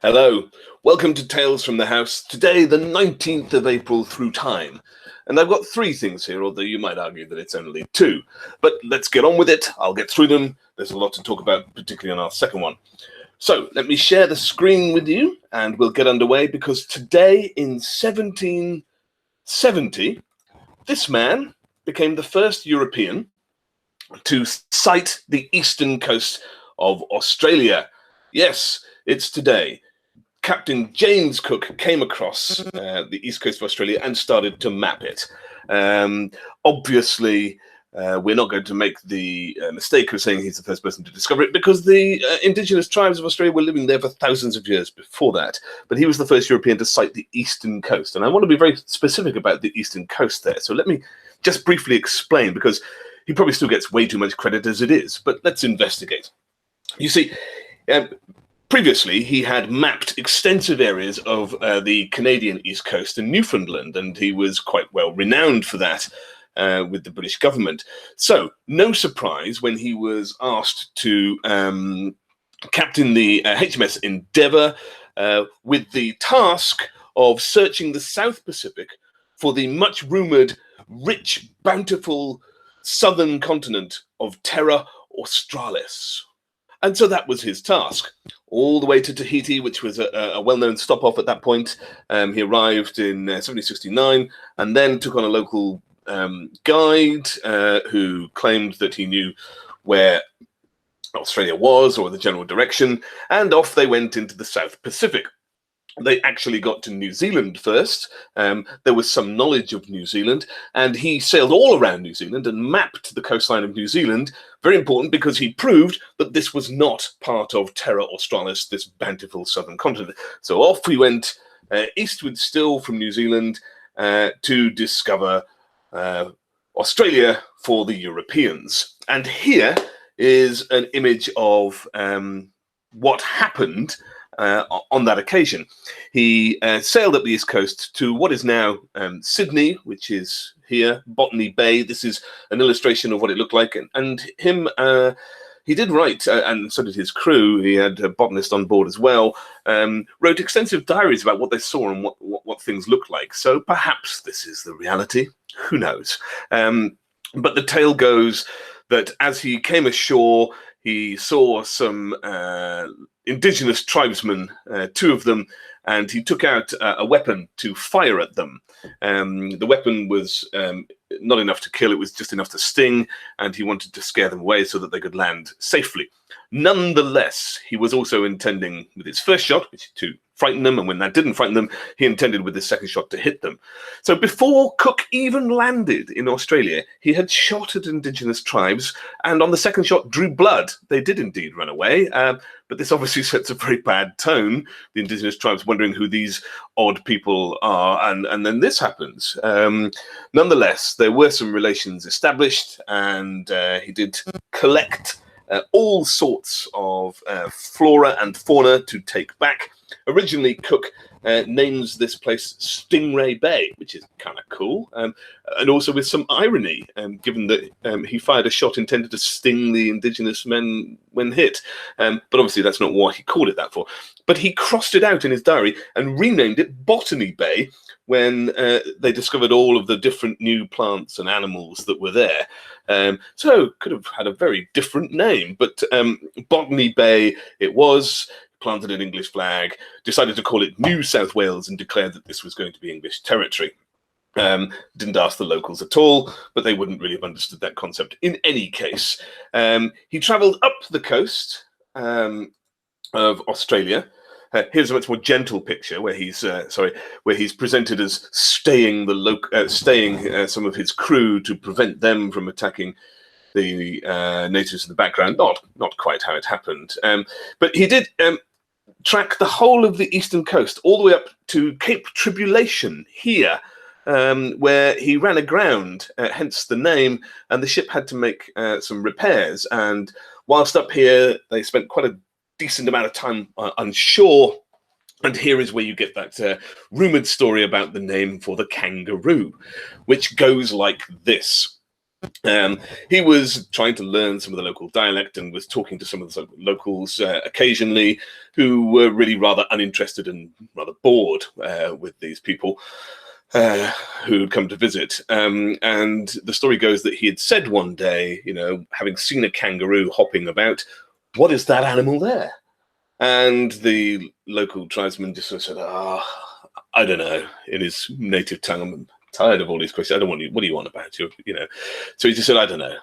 Hello, welcome to Tales from the House. Today, the 19th of April through time. And I've got three things here, although you might argue that it's only two. But let's get on with it. I'll get through them. There's a lot to talk about, particularly on our second one. So let me share the screen with you and we'll get underway, because today in 1770, this man became the first European to sight the eastern coast of Australia. Yes, it's today. Captain James Cook came across the east coast of Australia and started to map it. Obviously, we're not going to make the mistake of saying he's the first person to discover it, because the indigenous tribes of Australia were living there for thousands of years before that. But he was the first European to sight the eastern coast. And I want to be very specific about the eastern coast there. So let me just briefly explain, because he probably still gets way too much credit as it is. But let's investigate. You see, previously, he had mapped extensive areas of the Canadian East Coast and Newfoundland, and he was quite well renowned for that with the British government. So, no surprise when he was asked to captain the HMS Endeavour with the task of searching the South Pacific for the much-rumoured, rich, bountiful southern continent of Terra Australis. And so that was his task, all the way to Tahiti, which was a well-known stop-off at that point. He arrived in 1769 and then took on a local guide who claimed that he knew where Australia was, or the general direction, and off they went into the South Pacific. They actually got to New Zealand first. There was some knowledge of New Zealand, and he sailed all around New Zealand and mapped the coastline of New Zealand. Very important, because he proved that this was not part of Terra Australis, this bountiful southern continent. So off he went eastward still from New Zealand to discover Australia for the Europeans. And here is an image of what happened on that occasion. He sailed up the east coast to what is now Sydney, which is here, Botany Bay. This is an illustration of what it looked like. And him, he did write, and so did his crew. He had a botanist on board as well, wrote extensive diaries about what they saw and what things looked like. So perhaps this is the reality. Who knows? But the tale goes that as he came ashore, he saw some indigenous tribesmen, two of them, and he took out a weapon to fire at them. The weapon was not enough to kill, it was just enough to sting, and he wanted to scare them away so that they could land safely. Nonetheless, he was also intending with his first shot, which to frighten them, and when that didn't frighten them, he intended with his second shot to hit them. So before Cook even landed in Australia, he had shot at indigenous tribes, and on the second shot drew blood. They did indeed run away, but this obviously sets a very bad tone. The indigenous tribes wondering who these odd people are, and then this happens. Nonetheless, there were some relations established, and he did collect all sorts of flora and fauna to take back. Originally, Cook names this place Stingray Bay, which is kind of cool, and also with some irony, given that he fired a shot intended to sting the indigenous men when hit. But obviously that's not what he called it that for. But he crossed it out in his diary and renamed it Botany Bay when they discovered all of the different new plants and animals that were there. So could have had a very different name, but Botany Bay it was. Planted an English flag, decided to call it New South Wales, and declared that this was going to be English territory. Didn't ask the locals at all, but they wouldn't really have understood that concept in any case. He travelled up the coast of Australia. Here's a much more gentle picture where he's presented as staying some of his crew to prevent them from attacking the natives in the background. Not quite how it happened, but he did track the whole of the eastern coast, all the way up to Cape Tribulation here, where he ran aground, hence the name, and the ship had to make some repairs. And whilst up here, they spent quite a decent amount of time on shore. And here is where you get that rumoured story about the name for the kangaroo, which goes like this. He was trying to learn some of the local dialect and was talking to some of the locals occasionally, who were really rather uninterested and rather bored with these people who had come to visit. And the story goes that he had said one day, having seen a kangaroo hopping about, "What is that animal there?" And the local tribesman just sort of said, I don't know, in his native tongue. "I'm tired of all these questions. I don't want you. What do you want about you?" So he just said, "I don't know."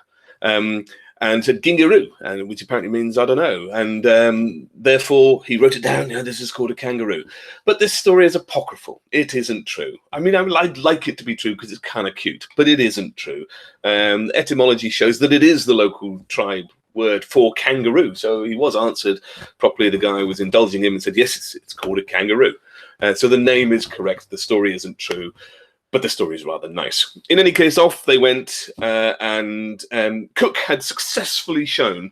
And said "Gingaroo," which apparently means "I don't know." And therefore he wrote it down. This is called a kangaroo. But this story is apocryphal. It isn't true. I mean, I'd like it to be true because it's kind of cute, but it isn't true. Etymology shows that it is the local tribe word for kangaroo. So he was answered properly. The guy was indulging him and said, "Yes, it's called a kangaroo." So the name is correct. The story isn't true, but the story is rather nice. In any case, off they went, and Cook had successfully shown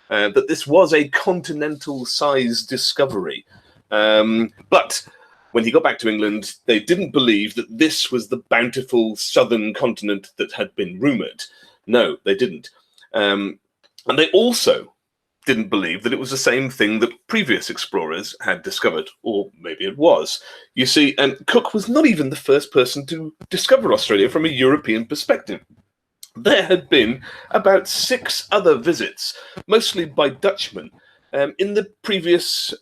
that this was a continental-sized discovery. But when he got back to England, they didn't believe that this was the bountiful southern continent that had been rumoured. No, they didn't. And they also didn't believe that it was the same thing that previous explorers had discovered, or maybe it was. You see, Cook was not even the first person to discover Australia from a European perspective. There had been about 6 other visits, mostly by Dutchmen, in the previous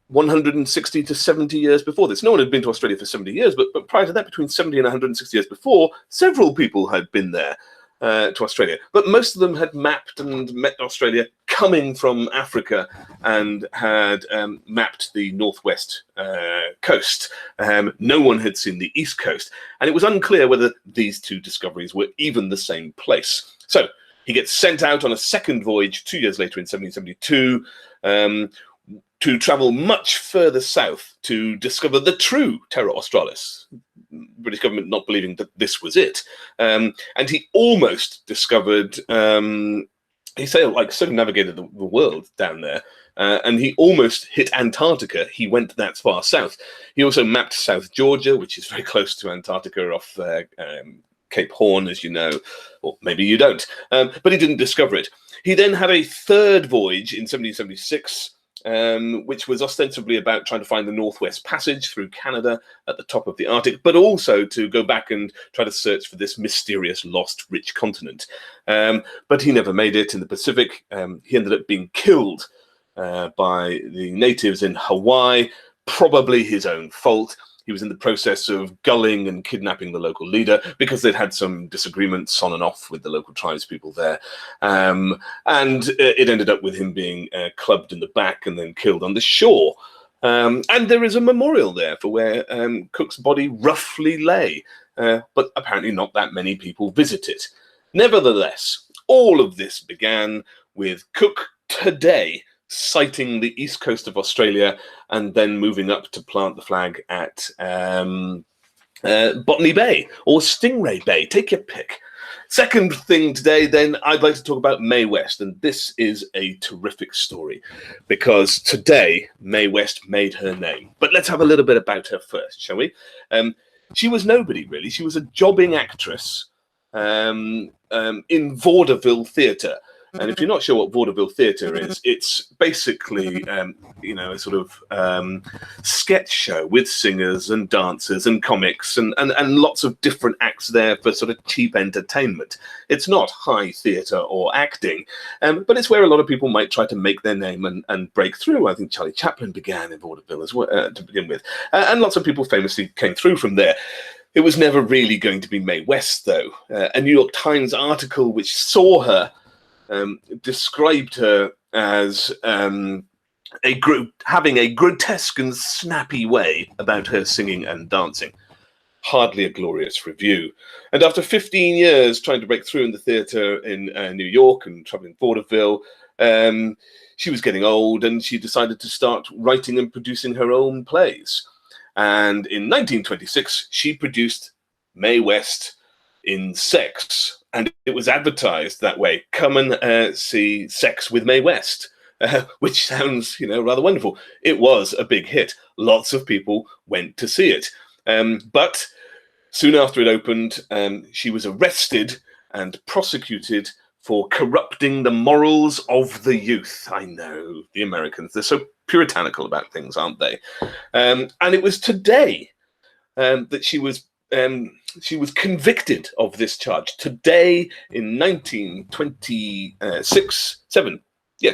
160 to 70 years before this. No one had been to Australia for 70 years, but prior to that, between 70 and 160 years before, several people had been there. To Australia, but most of them had mapped and met Australia coming from Africa and had mapped the northwest coast. No one had seen the east coast, and it was unclear whether these 2 discoveries were even the same place. So he gets sent out on a second voyage 2 years later in 1772 to travel much further south to discover the true Terra Australis. British government not believing that this was it. And he almost discovered, he circumnavigated the world down there, and he almost hit Antarctica. He went that far south. He also mapped South Georgia, which is very close to Antarctica off Cape Horn, as you know, or maybe you don't, but he didn't discover it. He then had a third voyage in 1776, which was ostensibly about trying to find the Northwest Passage through Canada at the top of the Arctic, but also to go back and try to search for this mysterious lost rich continent. But he never made it in the Pacific. He ended up being killed by the natives in Hawaii, probably his own fault. He was in the process of gulling and kidnapping the local leader because they'd had some disagreements on and off with the local tribespeople there. And it ended up with him being clubbed in the back and then killed on the shore. And there is a memorial there for where Cook's body roughly lay, but apparently not that many people visit it. Nevertheless, all of this began with Cook today sighting the east coast of Australia and then moving up to plant the flag at Botany Bay or Stingray Bay. Take your pick. Second thing today, then, I'd like to talk about Mae West, and this is a terrific story because today Mae West made her name. But let's have a little bit about her first, shall we? She was nobody, really. She was a jobbing actress in vaudeville theatre. And if you're not sure what vaudeville theatre is, it's basically, a sort of sketch show with singers and dancers and comics and lots of different acts there for sort of cheap entertainment. It's not high theatre or acting, but it's where a lot of people might try to make their name and break through. I think Charlie Chaplin began in vaudeville as well, to begin with, and lots of people famously came through from there. It was never really going to be Mae West, though. A New York Times article which saw her described her as having a grotesque and snappy way about her singing and dancing. Hardly a glorious review. And after 15 years trying to break through in the theatre in New York and traveling vaudeville, she was getting old and she decided to start writing and producing her own plays. And in 1926, she produced Mae West in Sex. And it was advertised that way. Come and see Sex with Mae West, which sounds, rather wonderful. It was a big hit. Lots of people went to see it. But soon after it opened, she was arrested and prosecuted for corrupting the morals of the youth. I know, the Americans, they're so puritanical about things, aren't they? And it was today that she was convicted of this charge. Today in 1926,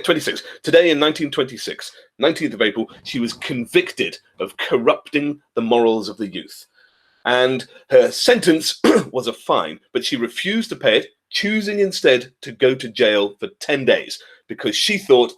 26. Today in 1926, 19th of April, she was convicted of corrupting the morals of the youth. And her sentence was a fine, but she refused to pay it, choosing instead to go to jail for 10 days because she thought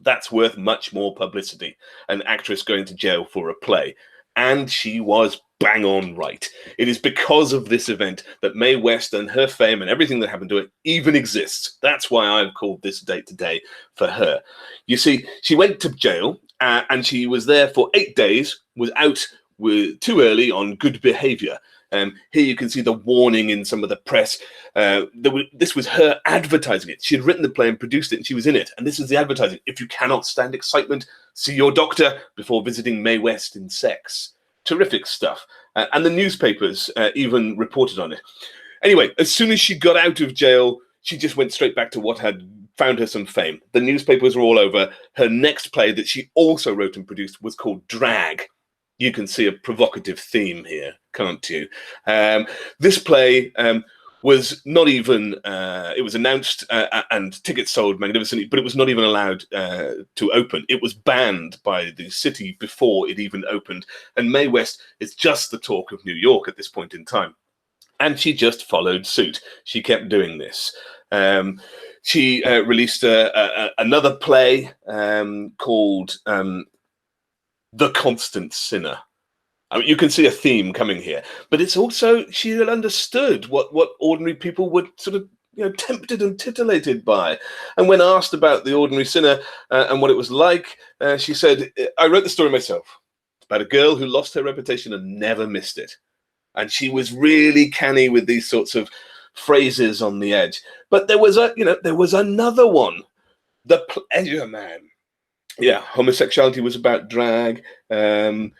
that's worth much more publicity, an actress going to jail for a play. And she was bang on right. It is because of this event that Mae West and her fame and everything that happened to her even exists. That's why I've called this date today for her. You see, she went to jail and she was there for 8 days, was out too early on good behavior. Here you can see the warning in some of the press. This was her advertising it. She had written the play and produced it, and she was in it. And this is the advertising. If you cannot stand excitement, see your doctor before visiting Mae West in sex. Terrific stuff. And the newspapers even reported on it. Anyway, as soon as she got out of jail, she just went straight back to what had found her some fame. The newspapers were all over. Her next play that she also wrote and produced was called Drag. You can see a provocative theme here, can't you? This play was not even, it was announced and tickets sold magnificently, but it was not even allowed to open. It was banned by the city before it even opened. And Mae West is just the talk of New York at this point in time. And she just followed suit. She kept doing this. She released another play called The Constant Sinner. I mean, you can see a theme coming here, but it's also, she had understood what ordinary people were sort of, tempted and titillated by. And when asked about The Ordinary Sinner and what it was like, she said, I wrote the story myself. It's about a girl who lost her reputation and never missed it. And she was really canny with these sorts of phrases on the edge. But there was another one, The Pleasure Man. Yeah, homosexuality was about drag. The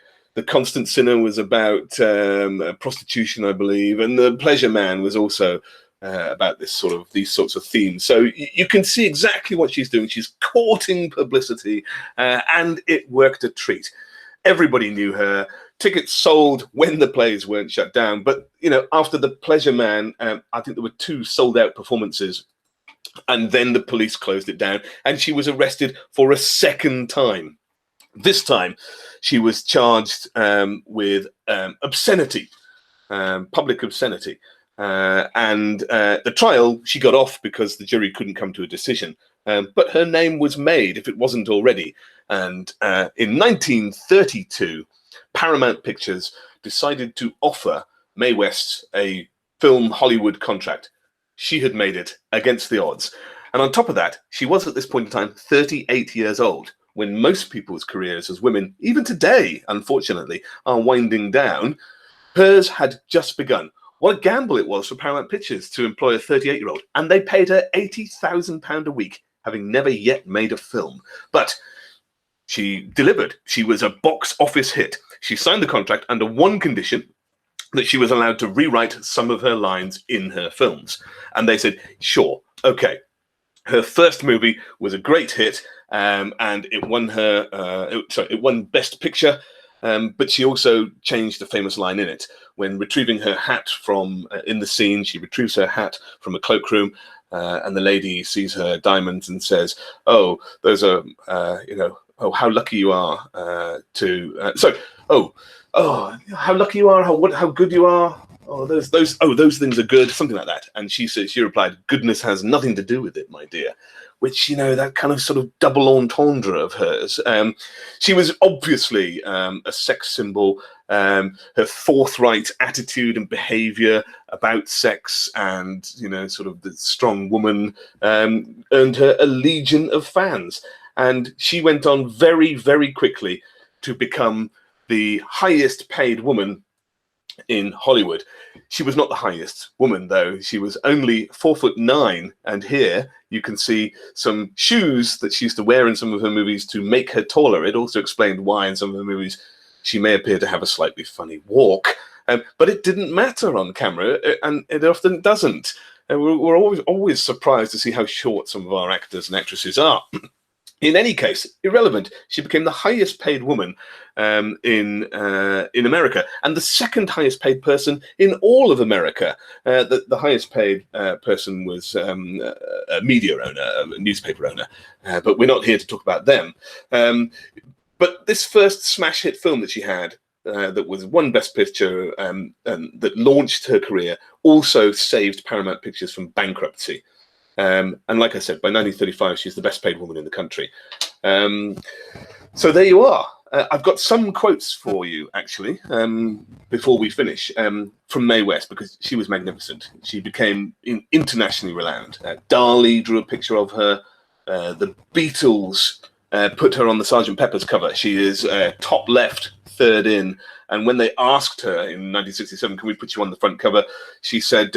Constant Sinner was about prostitution, I believe, and The Pleasure Man was also about these sorts of themes. So you can see exactly what she's doing. She's courting publicity, and it worked a treat. Everybody knew her. Tickets sold when the plays weren't shut down. But after The Pleasure Man, I think there were 2 sold-out performances. And then the police closed it down, and she was arrested for a second time. This time, she was charged with obscenity, public obscenity. And the trial, she got off because the jury couldn't come to a decision. But her name was made, if it wasn't already. And in 1932, Paramount Pictures decided to offer Mae West a film Hollywood contract. She had made it against the odds. And on top of that, she was at this point in time 38 years old, when most people's careers as women, even today, unfortunately, are winding down. Hers had just begun. What a gamble it was for Paramount Pictures to employ a 38-year-old. And they paid her £80,000 a week, having never yet made a film. But she delivered. She was a box office hit. She signed the contract under one condition, that she was allowed to rewrite some of her lines in her films. And they said, sure, okay. Her first movie was a great hit, and it won it won Best Picture, but she also changed a famous line in it. When retrieving her hat from, in the scene, she retrieves her hat from a cloakroom, and the lady sees her diamonds and says, oh, those are, oh, how lucky you are how lucky you are, how good you are. Oh, those things are good, something like that. And she replied, goodness has nothing to do with it, my dear. Which, that kind of sort of double entendre of hers. She was obviously a sex symbol. Her forthright attitude and behavior about sex and, sort of the strong woman earned her a legion of fans. And she went on very, very quickly to become the highest paid woman in Hollywood. She was not the highest woman, though. She was only 4'9", and here you can see some shoes that she used to wear in some of her movies to make her taller. It also explained why in some of her movies she may appear to have a slightly funny walk, but it didn't matter on camera, and it often doesn't. And we're always surprised to see how short some of our actors and actresses are. In any case, irrelevant. She became the highest paid woman in America, and the second highest paid person in all of America. The highest paid person was a media owner, a newspaper owner, but we're not here to talk about them. But this first smash hit film that she had, that was won Best Picture, and that launched her career, also saved Paramount Pictures from bankruptcy. And like I said, by 1935, she's the best paid woman in the country. So there you are. I've got some quotes for you, actually, before we finish, from Mae West, because she was magnificent. She became internationally renowned. Dali drew a picture of her. The Beatles put her on the Sgt. Pepper's cover. She is top left, third in. And when they asked her in 1967, can we put you on the front cover? She said,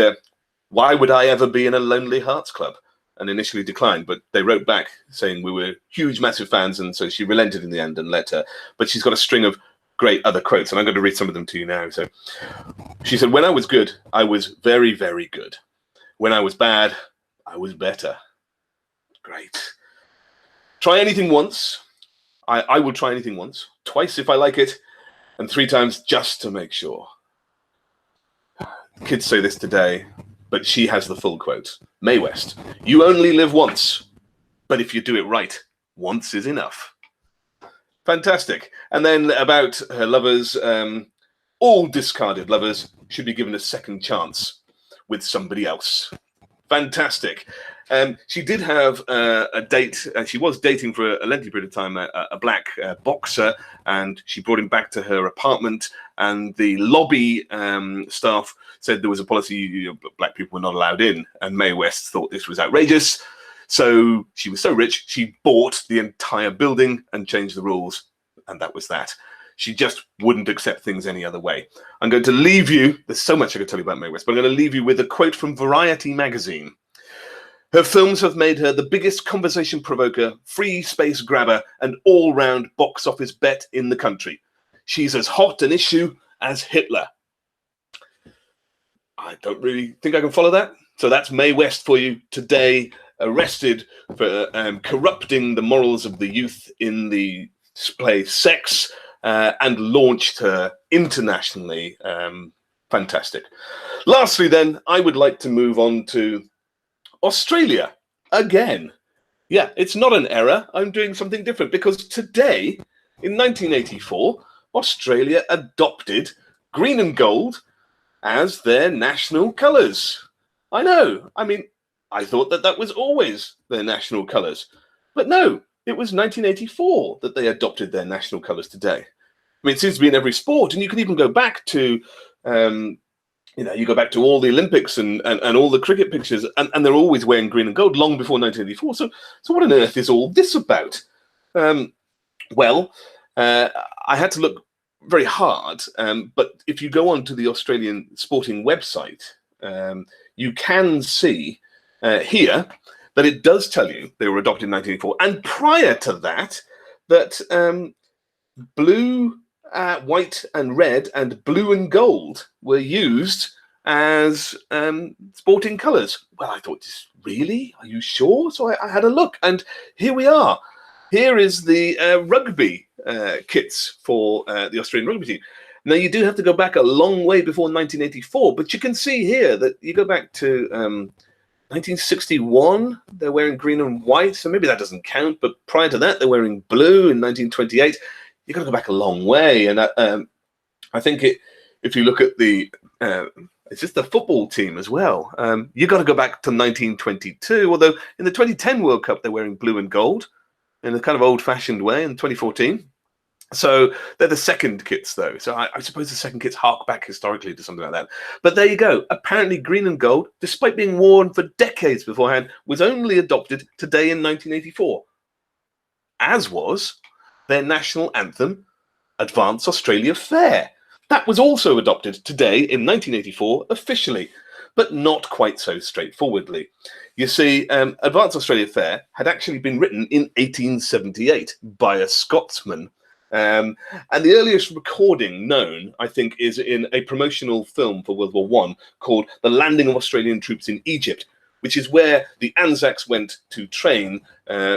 why would I ever be in a Lonely Hearts Club? And initially declined, but they wrote back saying we were huge, massive fans, and so she relented in the end and let her. But she's got a string of great other quotes, and I'm going to read some of them to you now. So she said, when I was good, I was very, very good. When I was bad, I was better. Great. Try anything once. I will try anything once, twice if I like it, and 3 times just to make sure. Kids say this today, but she has the full quote. Mae West, you only live once, but if you do it right, once is enough. Fantastic. And then about her lovers, all discarded lovers should be given a second chance with somebody else. Fantastic. She did have a date. She was dating for a lengthy period of time, a black boxer, and she brought him back to her apartment, and the lobby staff said there was a policy black people were not allowed in, and Mae West thought this was outrageous. So she was so rich, she bought the entire building and changed the rules, and that was that. She just wouldn't accept things any other way. I'm going to leave you, there's so much I could tell you about Mae West, but I'm going to leave you with a quote from Variety magazine. Her films have made her the biggest conversation provoker, free space grabber, and all-round box office bet in the country. She's as hot an issue as Hitler. I don't really think I can follow that. So that's Mae West for you today, arrested for corrupting the morals of the youth in the play Sex, and launched her internationally. Fantastic. Lastly, then, I would like to move on to Australia again. Yeah, it's not an error. I'm doing something different because today, in 1984, Australia adopted green and gold as their national colours. I know. I mean, I thought that was always their national colours. But no, it was 1984 that they adopted their national colours today. I mean, it seems to be in every sport, and you can even go back to, you go back to all the Olympics and all the cricket pictures, and they're always wearing green and gold long before 1984. So what on earth is all this about? Well, I had to look very hard, but if you go on to the Australian sporting website, you can see here that it does tell you they were adopted in 1984, and prior to that, that blue, white and red and blue and gold were used as sporting colours. Well, I thought, really? Are you sure? So I had a look, and here we are. Here is the rugby kits for the Australian rugby team. Now, you do have to go back a long way before 1984, but you can see here that you go back to 1961, they're wearing green and white, so maybe that doesn't count, but prior to that, they're wearing blue in 1928. You've got to go back a long way, and I think if you look at the it's just the football team as well. You've got to go back to 1922, although in the 2010 World Cup, they're wearing blue and gold in a kind of old-fashioned way in 2014. So they're the second kits, though. So I suppose the second kits hark back historically to something like that. But there you go. Apparently green and gold, despite being worn for decades beforehand, was only adopted today in 1984, as was their national anthem, Advance Australia Fair. That was also adopted today in 1984 officially, but not quite so straightforwardly. You see, Advance Australia Fair had actually been written in 1878 by a Scotsman And the earliest recording known, I think, is in a promotional film for World War One called "The Landing of Australian Troops in Egypt," which is where the Anzacs went to train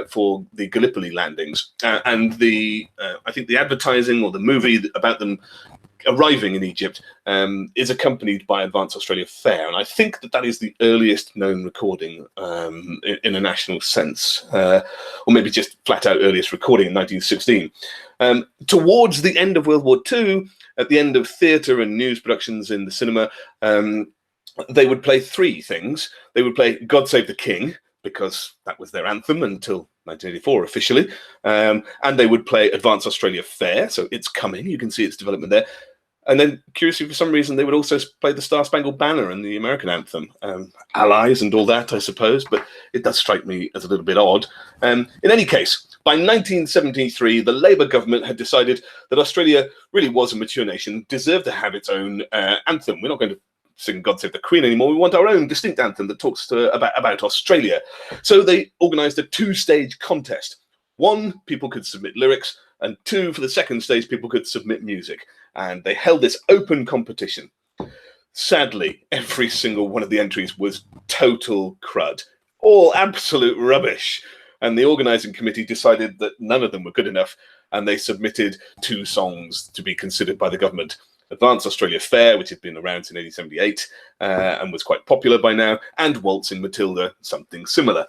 for the Gallipoli landings. And I think the advertising or the movie about them arriving in Egypt is accompanied by Advance Australia Fair, and I think that is the earliest known recording in a national sense, or maybe just flat out earliest recording in 1916. Towards the end of World War II, at the end of theatre and news productions in the cinema, they would play three things. They would play God Save the King, because that was their anthem until 1984 officially, and they would play Advance Australia Fair, so it's coming, you can see its development there. And then, curiously, for some reason, they would also play the Star Spangled Banner and the American anthem. Allies and all that, I suppose, but it does strike me as a little bit odd. In any case, by 1973, the Labour government had decided that Australia really was a mature nation, deserved to have its own anthem. We're not going to sing God Save the Queen anymore. We want our own distinct anthem that talks about Australia. So they organised a two-stage contest. One, people could submit lyrics, and two, for the second stage, people could submit music. And they held this open competition. Sadly, every single one of the entries was total crud, all absolute rubbish. And the organising committee decided that none of them were good enough, and they submitted two songs to be considered by the government. Advance Australia Fair, which had been around since 1878 and was quite popular by now, and Waltzing Matilda, something similar.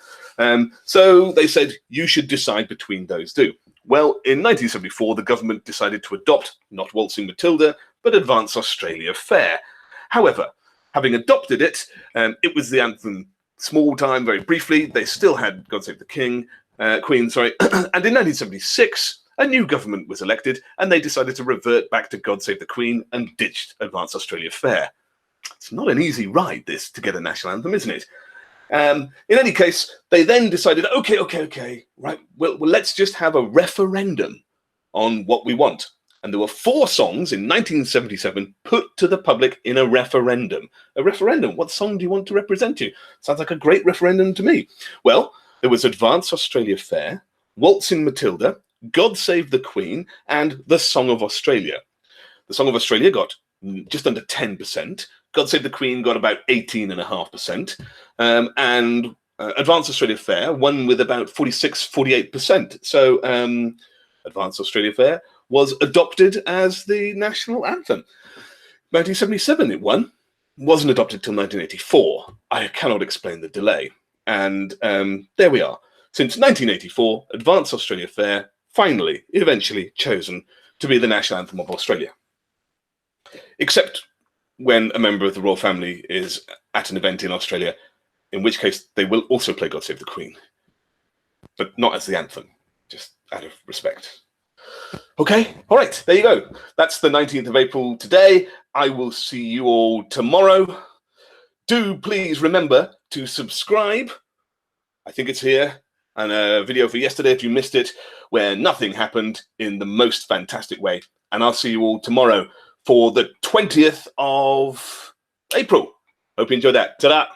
So they said, you should decide between those two. Well, in 1974, the government decided to adopt not Waltzing Matilda, but Advance Australia Fair. However, having adopted it, it was the anthem small time, very briefly. They still had God Save the Queen, and in 1976, a new government was elected, and they decided to revert back to God Save the Queen and ditched Advance Australia Fair. It's not an easy ride, this, to get a national anthem, isn't it? In any case, they then decided, okay, right, well, let's just have a referendum on what we want. And there were 4 songs in 1977 put to the public in a referendum. A referendum, what song do you want to represent you? Sounds like a great referendum to me. Well, there was Advance Australia Fair, Waltzing Matilda, God Save the Queen, and The Song of Australia. The Song of Australia got just under 10%. God Save the Queen got about 18.5%. And Advance Australia Fair won with about 48%. So Advance Australia Fair was adopted as the national anthem. 1977 it won. Wasn't adopted till 1984. I cannot explain the delay. And there we are. Since 1984, Advance Australia Fair finally, eventually chosen to be the national anthem of Australia. Except when a member of the royal family is at an event in Australia, in which case they will also play God Save the Queen, but not as the anthem, just out of respect. Okay, all right, there you go. That's the 19th of April today. I will see you all tomorrow. Do please remember to subscribe. I think it's here. And a video for yesterday, if you missed it, where nothing happened in the most fantastic way. And I'll see you all tomorrow for the 20th of April. Hope you enjoyed that. Ta-da!